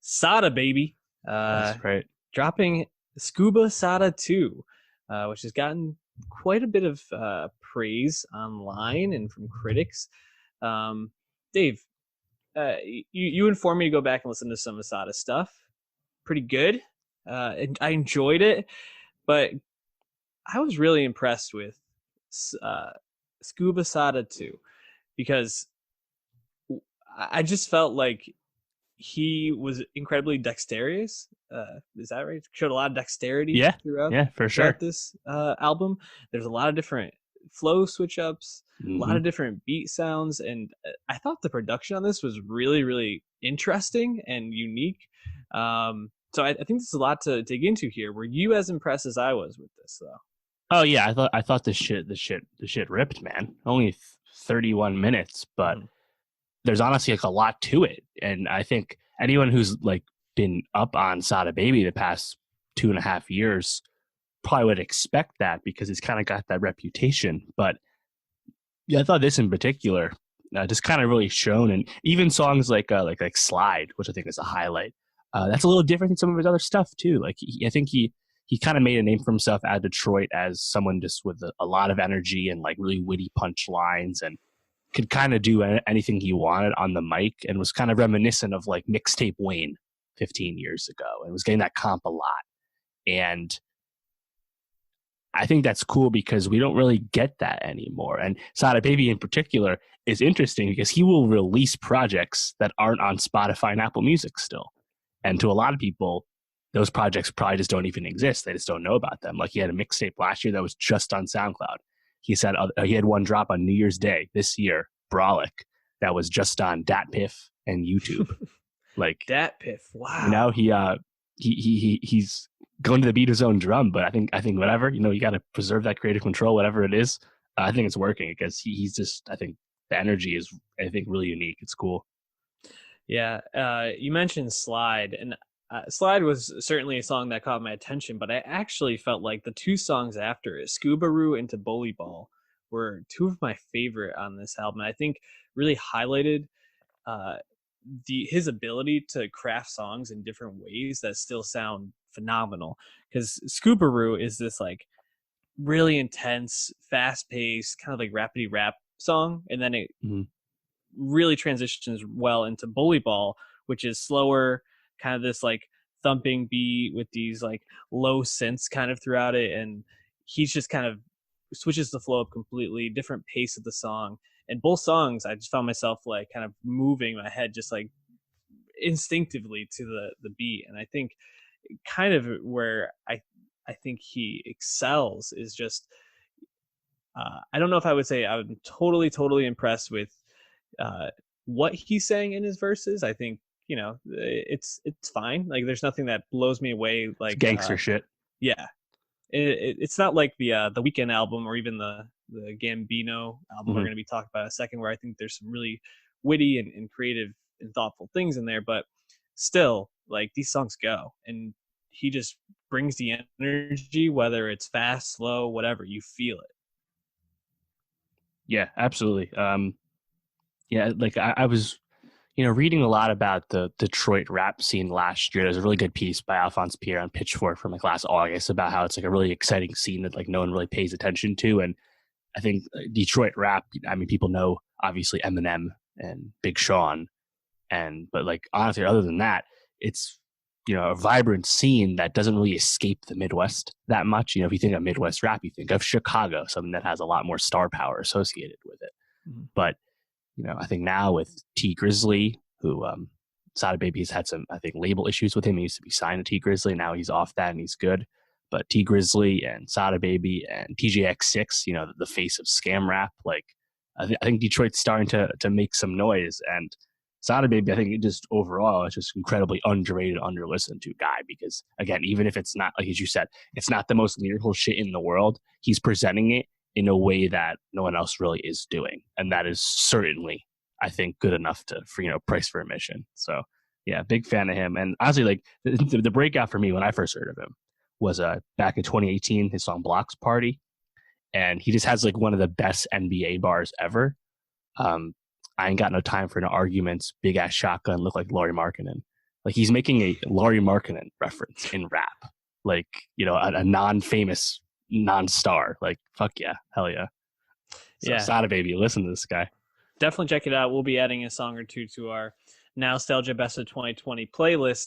Sada, baby. That's right. Dropping Skuba Sada 2, which has gotten quite a bit of praise online and from critics. Dave, you informed me to go back and listen to some of Sada stuff. Pretty good. And I enjoyed it, but I was really impressed with uh, Skuba Sada 2 because I just felt like he was incredibly dexterous. Is that right? Showed a lot of dexterity Yeah, throughout yeah, for sure. throughout this album. There's a lot of different flow switch ups, a lot hmm of different beat sounds, and I thought the production on this was really, really interesting and unique. So I think there's a lot to dig into here. Were you as impressed as I was with this, though? Oh yeah, I thought the shit ripped, man. Only 31 minutes, but Mm-hmm. there's honestly like a lot to it, and I think anyone who's like been up on Sada Baby the past 2.5 years probably would expect that because it's kind of got that reputation. But yeah, I thought this in particular just kind of really shown, and even songs like Slide, which I think is a highlight. That's a little different than some of his other stuff too. I think he kind of made a name for himself at Detroit as someone just with a lot of energy and like really witty punch lines and could kind of do anything he wanted on the mic and was kind of reminiscent of like mixtape Wayne 15 years ago and was getting that comp a lot. And I think that's cool because we don't really get that anymore. And Sada Baby in particular is interesting because he will release projects that aren't on Spotify and Apple Music still. And to a lot of people, those projects probably just don't even exist. They just don't know about them. Like he had a mixtape last year that was just on SoundCloud. He said he had one drop on New Year's Day this year, Brolic, that was just on DatPiff and YouTube. Like Dat Piff, wow. now he's going to the beat his own drum, but I think whatever, you got to preserve that creative control, whatever it is. I think it's working because he's just, I think the energy is, I think, really unique. It's cool. Yeah, you mentioned Slide, and Slide was certainly a song that caught my attention, but I actually felt like the two songs after it, Scoobaroo and To Bully Ball, were two of my favorite on this album. I think really highlighted uh, his ability to craft songs in different ways that still sound phenomenal. Because Scoobaroo is this like really intense, fast paced, kind of like rapidy rap song, and then it Mm-hmm. really transitions well into Bully Ball, which is slower, kind of this like thumping beat with these like low synths kind of throughout it. And he's just kind of switches the flow up completely, different pace of the song. And both songs, I just found myself like kind of moving my head just like instinctively to the beat. And I think kind of where I think he excels is just I don't know if I would say I'm totally impressed with uh, what he's saying in his verses. I think it's fine. Like there's nothing that blows me away. It's Like gangster shit. yeah, it's not like the Weekend album or even the Gambino album we're Mm-hmm. going to be talking about in a second, where I think there's some really witty and creative and thoughtful things in there. But still, like these songs go, and he just brings the energy, whether it's fast, slow, whatever. You feel it. Yeah, absolutely. Yeah, like I was, reading a lot about the Detroit rap scene last year. There's a really good piece by Alphonse Pierre on Pitchfork from like last August about how it's like a really exciting scene that like no one really pays attention to. And I think Detroit rap, I mean, people know obviously Eminem and Big Sean, but like honestly, other than that, it's a vibrant scene that doesn't really escape the Midwest that much. If you think of Midwest rap, you think of Chicago, something that has a lot more star power associated with it. Mm-hmm. But I think now with T Grizzly, who Sada Baby has had some, I think, label issues with him. He used to be signed to T Grizzly. Now he's off that and he's good. But T Grizzly and Sada Baby and TJX6, the face of scam rap, like I think Detroit's starting to make some noise. And Sada Baby, I think it just overall, it's just incredibly underrated, underlistened to guy because, again, even if it's not, like as you said, it's not the most lyrical shit in the world, he's presenting it in a way that no one else really is doing. And that is certainly, I think, good enough for price for admission. So yeah, big fan of him. And honestly, like the breakout for me when I first heard of him was back in 2018, his song Blocks Party. And he just has like one of the best NBA bars ever. I ain't got no time for no arguments, big ass shotgun, look like Laurie Markkinen. Like he's making a Laurie Markkinen reference in rap, like a non-famous non-star. Like fuck yeah, hell yeah. So Yeah, Sada baby, listen to this guy. definitely check it out. We'll be adding a song or two to our Nowstalgia Best of 2020 playlist.